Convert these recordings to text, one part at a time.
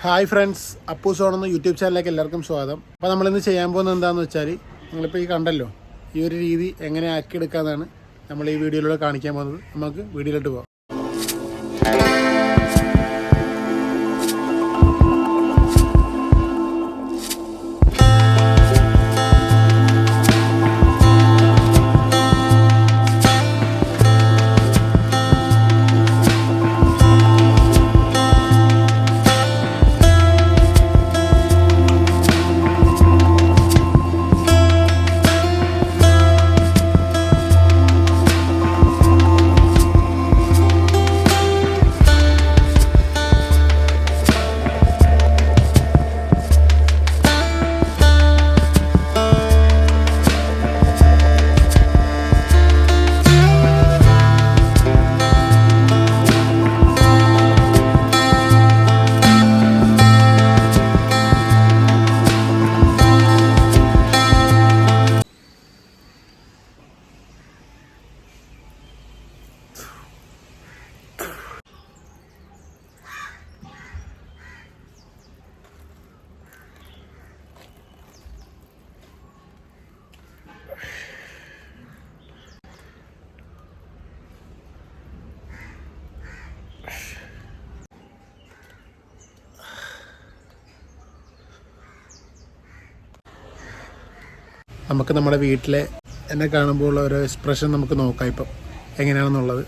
Hi friends, Appus ഓണെന്ന YouTube ചാനലിലേക്ക് എല്ലാവർക്കും സ്വാഗതം. അപ്പോൾ നമ്മളിന്ന് ചെയ്യാൻ പോകുന്നത് എന്താണെന്ന് വെച്ചാൽ, നിങ്ങളിപ്പോൾ ഈ കണ്ടല്ലോ, ഈ ഒരു രീതി എങ്ങനെ ആക്കിയെടുക്കാമെന്നാണ് നമ്മൾ ഈ വീഡിയോയിലൂടെ കാണിക്കാൻ പോകുന്നത്. നമുക്ക് വീഡിയോയിലോട്ട് പോകാം. നമുക്ക് നമ്മുടെ വീട്ടിലെ എന്നെ കാണുമ്പോൾ ഉള്ള ഒരു എക്സ്പ്രഷൻ നമുക്ക് നോക്കാം ഇപ്പം എങ്ങനെയാണെന്നുള്ളത്.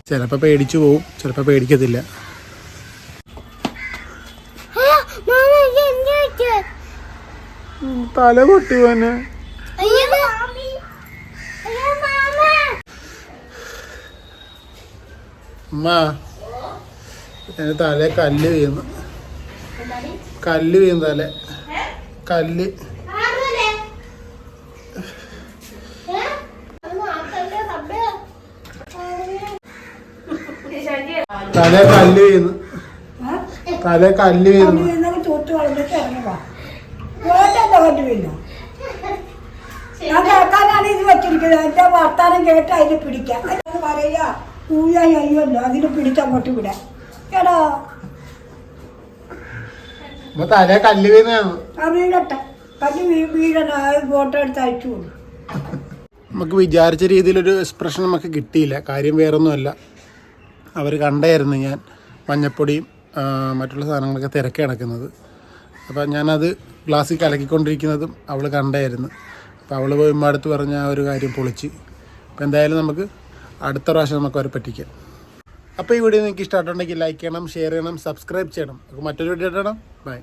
ചിലപ്പോൾ പേടിച്ചു പോവും, ചിലപ്പോൾ പേടിക്കത്തില്ല. തല പൊട്ടി പോന്നെ. അമ്മ, എന്റെ തല കല്ല് വീഴുന്നു. കല്ല് വീഴുന്നു, തല കല്ല്. തല കല്ല് വീഴുന്നു, തല കല്ല് വീഴുന്നു. ഞാൻ കേൾക്കാനാണ് ഇത് വെച്ചിരിക്കുന്നത്. എന്റെ വർത്താനം കേട്ട് അതിന് പിടിക്കാം. പറയാ ഊയായി അയ്യല്ലോ, അതിന് പിടിച്ചങ്ങോട്ട് വിടാം. കേടാ തല കല്ല് വീഴുന്നതാണ്. വീഴട്ടെ, കല്ല് വീഴണ ഫോട്ടോ എടുത്ത് അയച്ചു കൊടുക്കും. നമുക്ക് വിചാരിച്ച രീതിയിലൊരു എക്സ്പ്രഷൻ നമുക്ക് കിട്ടിയില്ല. കാര്യം വേറൊന്നുമല്ല, അവർ കണ്ടായിരുന്നു ഞാൻ മഞ്ഞപ്പൊടിയും മറ്റുള്ള സാധനങ്ങളൊക്കെ തിരക്കി നടക്കുന്നത്. അപ്പം ഞാനത് ഗ്ലാസ്സിൽ കലക്കിക്കൊണ്ടിരിക്കുന്നതും അവൾ കണ്ടായിരുന്നു. അപ്പോൾ അവൾ പോയി അടുത്ത് പറഞ്ഞ ആ ഒരു കാര്യം പൊളിച്ച്. അപ്പോൾ എന്തായാലും നമുക്ക് അടുത്ത പ്രാവശ്യം നമുക്ക് അവരെ പറ്റിക്കാം. അപ്പോൾ ഈ വീഡിയോ നിങ്ങൾക്ക് ഇഷ്ടമായിട്ടുണ്ടെങ്കിൽ ലൈക്ക് ചെയ്യണം, ഷെയർ ചെയ്യണം, സബ്സ്ക്രൈബ് ചെയ്യണം. നമുക്ക് മറ്റൊരു വീഡിയോ ഇടണം. ബൈ.